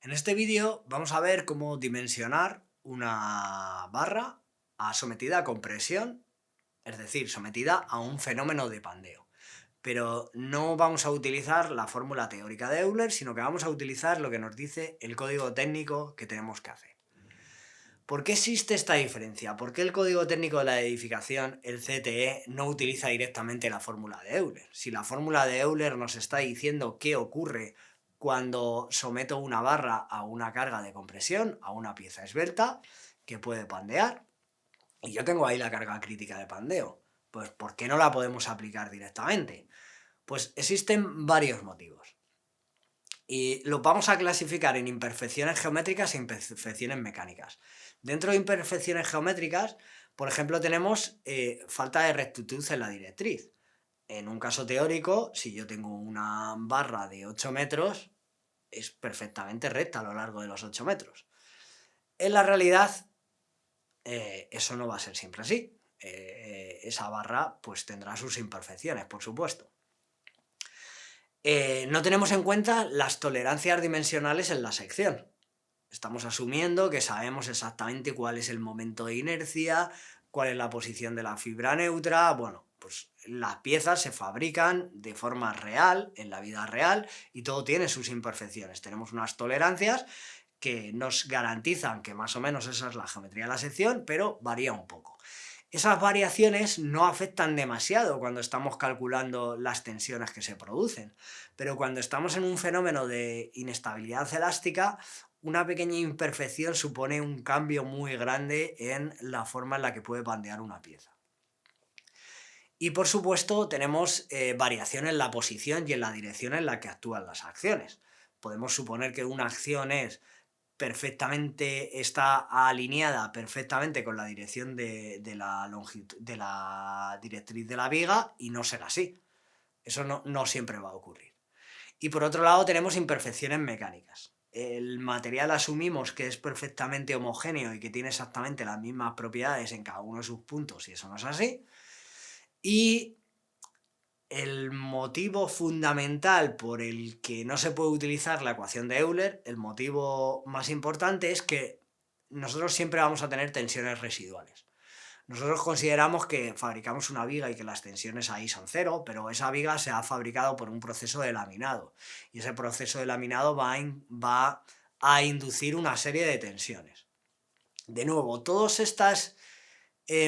En este vídeo vamos a ver cómo dimensionar una barra sometida a compresión, es decir, sometida a un fenómeno de pandeo. Pero no vamos a utilizar la fórmula teórica de Euler, sino que vamos a utilizar lo que nos dice el código técnico que tenemos que hacer. ¿Por qué existe esta diferencia? ¿Por qué el código técnico de la edificación, el CTE, no utiliza directamente la fórmula de Euler? Si la fórmula de Euler nos está diciendo qué ocurre cuando someto una barra a una carga de compresión, a una pieza esbelta, que puede pandear, y yo tengo ahí la carga crítica de pandeo, pues ¿por qué no la podemos aplicar directamente? Pues existen varios motivos. Y lo vamos a clasificar en imperfecciones geométricas e imperfecciones mecánicas. Dentro de imperfecciones geométricas, por ejemplo, tenemos falta de rectitud en la directriz. En un caso teórico, si yo tengo una barra de 8 metros, es perfectamente recta a lo largo de los 8 metros. En la realidad, eso no va a ser siempre así. Esa barra pues tendrá sus imperfecciones, por supuesto. No tenemos en cuenta las tolerancias dimensionales en la sección. Estamos asumiendo que sabemos exactamente cuál es el momento de inercia, cuál es la posición de la fibra neutra. Bueno, pues las piezas se fabrican de forma real, en la vida real, y todo tiene sus imperfecciones. Tenemos unas tolerancias que nos garantizan que más o menos esa es la geometría de la sección, pero varía un poco. Esas variaciones no afectan demasiado cuando estamos calculando las tensiones que se producen, pero cuando estamos en un fenómeno de inestabilidad elástica, una pequeña imperfección supone un cambio muy grande en la forma en la que puede pandear una pieza. Y por supuesto tenemos variación en la posición y en la dirección en la que actúan las acciones. Podemos suponer que una acción está alineada perfectamente con la dirección de la longitud, de la directriz de la viga, y no será así. Eso no siempre va a ocurrir. Y por otro lado tenemos imperfecciones mecánicas. El material asumimos que es perfectamente homogéneo y que tiene exactamente las mismas propiedades en cada uno de sus puntos, y eso no es así. Y el motivo fundamental por el que no se puede utilizar la ecuación de Euler, el motivo más importante, es que nosotros siempre vamos a tener tensiones residuales. Nosotros consideramos que fabricamos una viga y que las tensiones ahí son cero, pero esa viga se ha fabricado por un proceso de laminado, y ese proceso de laminado va a inducir una serie de tensiones. De nuevo, todos estos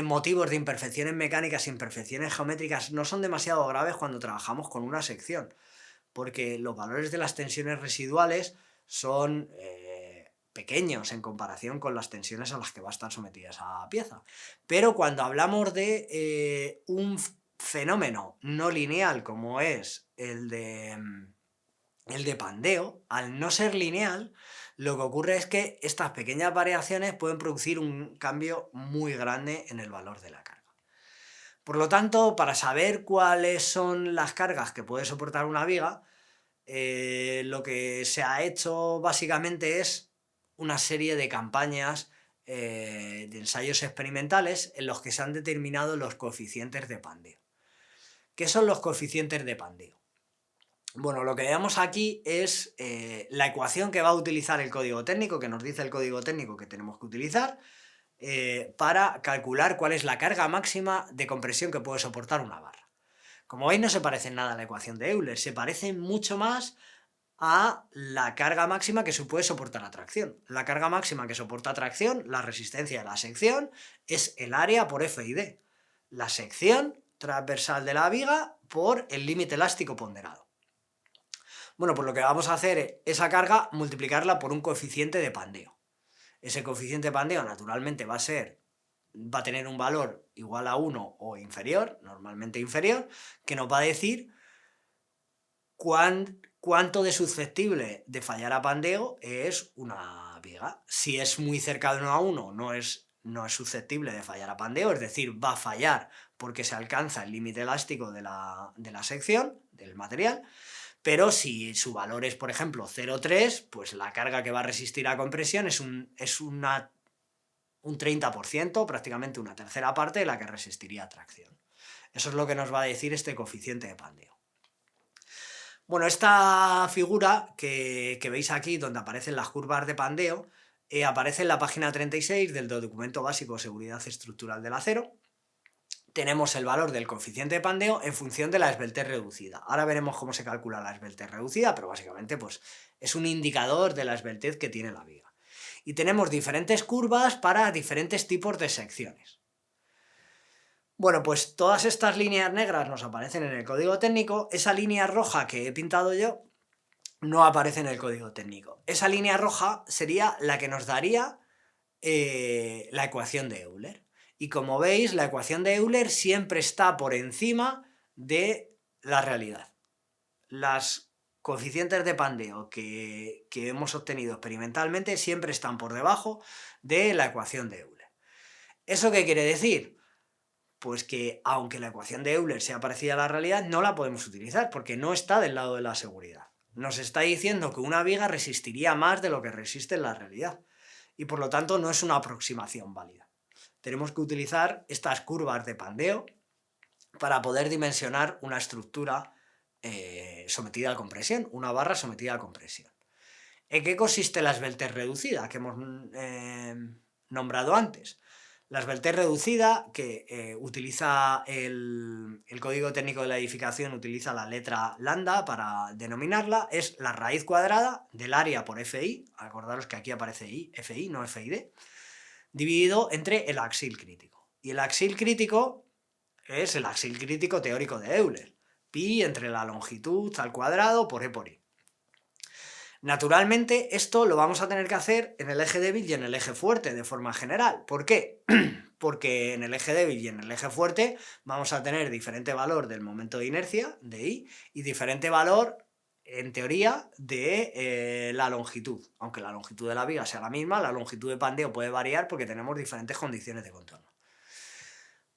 motivos de imperfecciones mecánicas e imperfecciones geométricas no son demasiado graves cuando trabajamos con una sección, porque los valores de las tensiones residuales son pequeños en comparación con las tensiones a las que va a estar sometida esa pieza. Pero cuando hablamos de un fenómeno no lineal como es el de pandeo, al no ser lineal, lo que ocurre es que estas pequeñas variaciones pueden producir un cambio muy grande en el valor de la carga. Por lo tanto, para saber cuáles son las cargas que puede soportar una viga, lo que se ha hecho básicamente es una serie de campañas de ensayos experimentales en los que se han determinado los coeficientes de pandeo. ¿Qué son los coeficientes de pandeo? Bueno, lo que vemos aquí es la ecuación que va a utilizar el código técnico, que nos dice el código técnico que tenemos que utilizar para calcular cuál es la carga máxima de compresión que puede soportar una barra. Como veis, no se parece en nada a la ecuación de Euler, se parece mucho más a la carga máxima que puede soportar la tracción. La carga máxima que soporta tracción, la resistencia de la sección, es el área por F y D. La sección transversal de la viga por el límite elástico ponderado. Bueno, pues lo que vamos a hacer es esa carga multiplicarla por un coeficiente de pandeo. Ese coeficiente de pandeo naturalmente va a tener un valor igual a 1 o inferior, normalmente inferior, que nos va a decir cuánto de susceptible de fallar a pandeo es una viga. Si es muy cercano a 1, no es susceptible de fallar a pandeo, es decir, va a fallar porque se alcanza el límite elástico de la sección, del material. Pero si su valor es, por ejemplo, 0,3, pues la carga que va a resistir a compresión es un 30%, prácticamente una tercera parte de la que resistiría a tracción. Eso es lo que nos va a decir este coeficiente de pandeo. Bueno, esta figura que veis aquí, donde aparecen las curvas de Pandeo, aparece en la página 36 del documento básico de seguridad estructural del acero. Tenemos el valor del coeficiente de Pandeo en función de la esbeltez reducida. Ahora veremos cómo se calcula la esbeltez reducida, pero básicamente pues, es un indicador de la esbeltez que tiene la viga. Y tenemos diferentes curvas para diferentes tipos de secciones. Bueno, pues todas estas líneas negras nos aparecen en el código técnico. Esa línea roja que he pintado yo no aparece en el código técnico. Esa línea roja sería la que nos daría la ecuación de Euler. Y como veis, la ecuación de Euler siempre está por encima de la realidad. Las coeficientes de Pandeo que hemos obtenido experimentalmente siempre están por debajo de la ecuación de Euler. ¿Eso qué quiere decir? Pues que aunque la ecuación de Euler sea parecida a la realidad, no la podemos utilizar porque no está del lado de la seguridad. Nos está diciendo que una viga resistiría más de lo que resiste en la realidad y por lo tanto no es una aproximación válida. Tenemos que utilizar estas curvas de Pandeo para poder dimensionar una estructura sometida a compresión, una barra sometida a compresión. ¿En qué consiste la esbeltez reducida que hemos nombrado antes? La esbeltez reducida, que utiliza el código técnico de la edificación, utiliza la letra lambda para denominarla, es la raíz cuadrada del área por FI, acordaros que aquí aparece FI, no FID, dividido entre el axil crítico. Y el axil crítico es el axil crítico teórico de Euler, pi entre la longitud al cuadrado por E por I. Naturalmente, esto lo vamos a tener que hacer en el eje débil y en el eje fuerte de forma general. ¿Por qué? Porque en el eje débil y en el eje fuerte vamos a tener diferente valor del momento de inercia, de I, y diferente valor, en teoría, de la longitud. Aunque la longitud de la viga sea la misma, la longitud de Pandeo puede variar porque tenemos diferentes condiciones de contorno.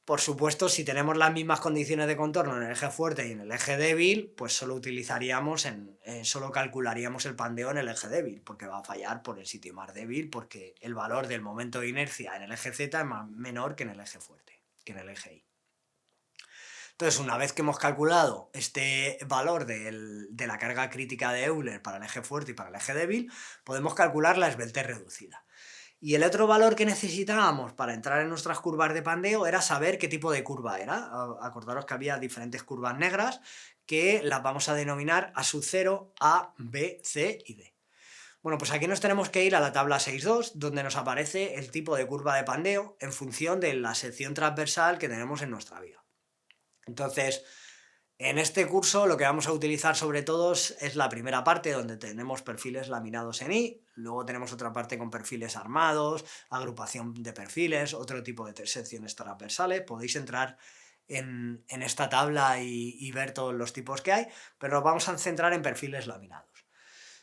Por supuesto, si tenemos las mismas condiciones de contorno en el eje fuerte y en el eje débil, pues solo calcularíamos el Pandeo en el eje débil, porque va a fallar por el sitio más débil, porque el valor del momento de inercia en el eje Z es menor que en el eje fuerte, que en el eje Y. Entonces, una vez que hemos calculado este valor de la carga crítica de Euler para el eje fuerte y para el eje débil, podemos calcular la esbeltez reducida. Y el otro valor que necesitábamos para entrar en nuestras curvas de Pandeo era saber qué tipo de curva era. Acordaros que había diferentes curvas negras que las vamos a denominar A sub 0, A, B, C y D. Bueno, pues aquí nos tenemos que ir a la tabla 6.2, donde nos aparece el tipo de curva de Pandeo en función de la sección transversal que tenemos en nuestra viga. Entonces, en este curso lo que vamos a utilizar sobre todo es la primera parte donde tenemos perfiles laminados en I, luego tenemos otra parte con perfiles armados, agrupación de perfiles, otro tipo de secciones transversales. Podéis entrar en esta tabla y ver todos los tipos que hay, pero nos vamos a centrar en perfiles laminados.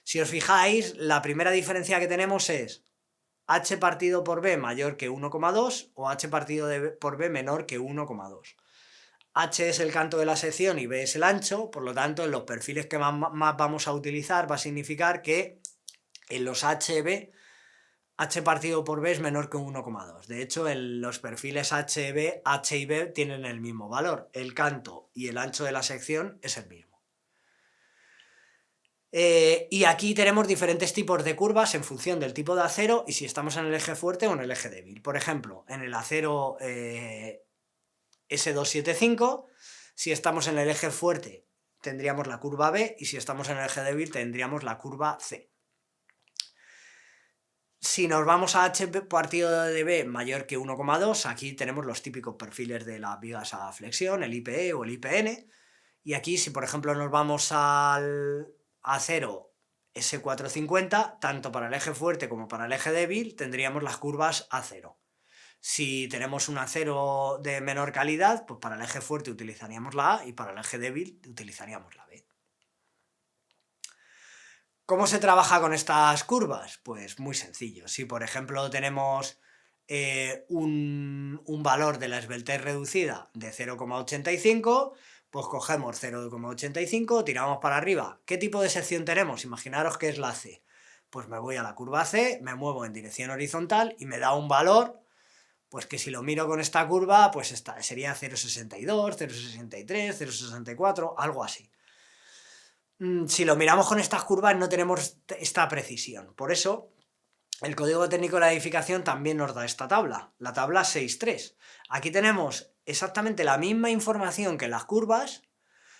Si os fijáis, la primera diferencia que tenemos es H partido por B mayor que 1,2 o H partido por B menor que 1,2. H es el canto de la sección y B es el ancho, por lo tanto en los perfiles que más vamos a utilizar va a significar que en los HB, H partido por B es menor que 1,2. De hecho, en los perfiles HB, H y B tienen el mismo valor. El canto y el ancho de la sección es el mismo. Y aquí tenemos diferentes tipos de curvas en función del tipo de acero y si estamos en el eje fuerte o en el eje débil. Por ejemplo, en el acero S275, si estamos en el eje fuerte tendríamos la curva B y si estamos en el eje débil tendríamos la curva C. Si nos vamos a H partido de B mayor que 1,2, aquí tenemos los típicos perfiles de las vigas a flexión, el IPE o el IPN, y aquí si por ejemplo nos vamos al acero S450, tanto para el eje fuerte como para el eje débil tendríamos las curvas A0. Si tenemos un acero de menor calidad, pues para el eje fuerte utilizaríamos la A y para el eje débil utilizaríamos la B. ¿Cómo se trabaja con estas curvas? Pues muy sencillo. Si por ejemplo tenemos un valor de la esbeltez reducida de 0,85, pues cogemos 0,85, tiramos para arriba. ¿Qué tipo de sección tenemos? Imaginaros que es la C. Pues me voy a la curva C, me muevo en dirección horizontal y me da un valor, pues que si lo miro con esta curva, pues sería 0,62, 0,63, 0,64, algo así. Si lo miramos con estas curvas no tenemos esta precisión. Por eso, el código técnico de la edificación también nos da esta tabla, la tabla 6.3. Aquí tenemos exactamente la misma información que en las curvas,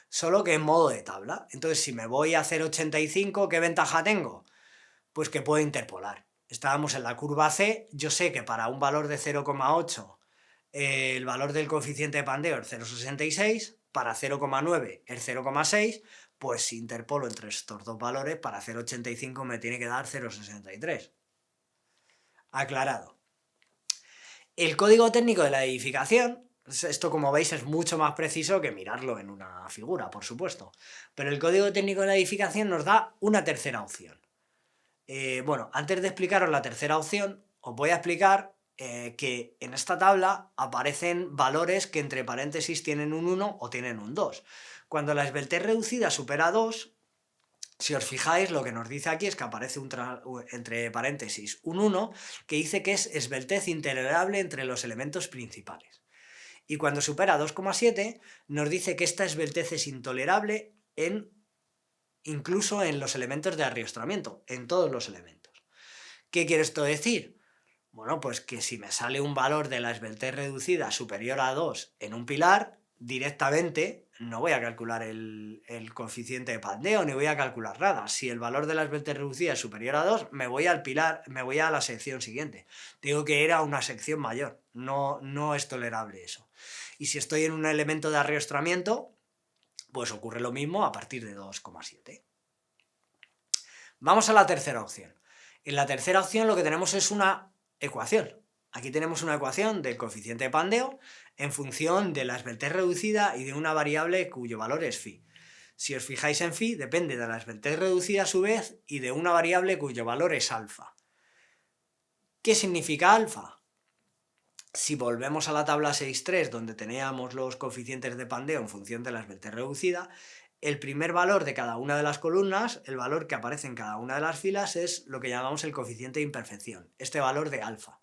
solo que en modo de tabla. Entonces, si me voy a 0,85, ¿qué ventaja tengo? Pues que puedo interpolar. Estábamos en la curva C, yo sé que para un valor de 0,8 el valor del coeficiente de pandeo es 0,66, para 0,9 es 0,6, pues si interpolo entre estos dos valores, para 0,85 me tiene que dar 0,63. Aclarado. El código técnico de la edificación, esto como veis es mucho más preciso que mirarlo en una figura, por supuesto, pero el código técnico de la edificación nos da una tercera opción. Bueno, antes de explicaros la tercera opción, os voy a explicar que en esta tabla aparecen valores que entre paréntesis tienen un 1 o tienen un 2. Cuando la esbeltez reducida supera 2, si os fijáis, lo que nos dice aquí es que aparece entre paréntesis un 1 que dice que es esbeltez intolerable entre los elementos principales. Y cuando supera 2,7 nos dice que esta esbeltez es intolerable incluso en los elementos de arriostramiento, en todos los elementos. ¿Qué quiere esto decir? Bueno, pues que si me sale un valor de la esbeltez reducida superior a 2 en un pilar, directamente no voy a calcular el coeficiente de pandeo, ni voy a calcular nada. Si el valor de la esbeltez reducida es superior a 2, me voy al pilar, me voy a la sección siguiente. Digo que era una sección mayor, no es tolerable eso. Y si estoy en un elemento de arriostramiento, pues ocurre lo mismo a partir de 2,7. Vamos a la tercera opción. En la tercera opción lo que tenemos es una ecuación. Aquí tenemos una ecuación del coeficiente de pandeo en función de la esbeltez reducida y de una variable cuyo valor es phi. Si os fijáis en phi, depende de la esbeltez reducida a su vez y de una variable cuyo valor es alfa. ¿Qué significa alfa? Si volvemos a la tabla 6.3, donde teníamos los coeficientes de pandeo en función de la esbeltez reducida, el primer valor de cada una de las columnas, el valor que aparece en cada una de las filas, es lo que llamamos el coeficiente de imperfección, este valor de alfa.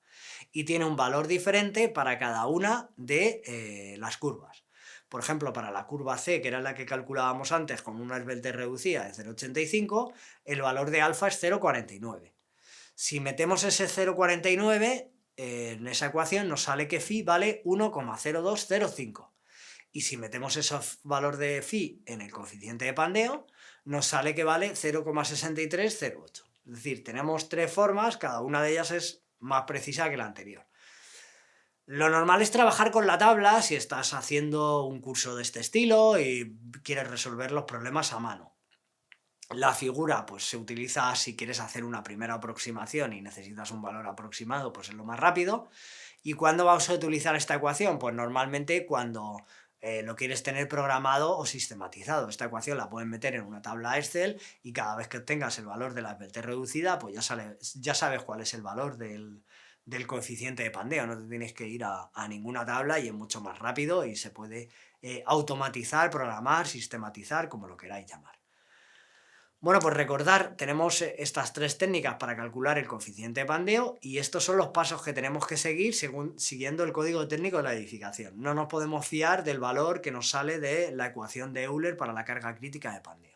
Y tiene un valor diferente para cada una de las curvas. Por ejemplo, para la curva C, que era la que calculábamos antes con una esbeltez reducida de 0,85, el valor de alfa es 0,49. Si metemos ese 0,49 en esa ecuación, nos sale que phi vale 1,0205. Y si metemos ese valor de phi en el coeficiente de pandeo, nos sale que vale 0,6308. Es decir, tenemos tres formas, cada una de ellas es más precisa que la anterior. Lo normal es trabajar con la tabla si estás haciendo un curso de este estilo y quieres resolver los problemas a mano. La figura pues se utiliza si quieres hacer una primera aproximación y necesitas un valor aproximado, pues es lo más rápido. ¿Y cuándo vamos a utilizar esta ecuación? Pues normalmente cuando lo quieres tener programado o sistematizado. Esta ecuación la puedes meter en una tabla Excel y cada vez que obtengas el valor de la esbeltez reducida, pues ya sabes cuál es el valor del coeficiente de pandeo. No te tienes que ir a ninguna tabla y es mucho más rápido y se puede automatizar, programar, sistematizar, como lo queráis llamar. Bueno, pues recordar, tenemos estas tres técnicas para calcular el coeficiente de pandeo y estos son los pasos que tenemos que seguir siguiendo el código técnico de la edificación. No nos podemos fiar del valor que nos sale de la ecuación de Euler para la carga crítica de pandeo.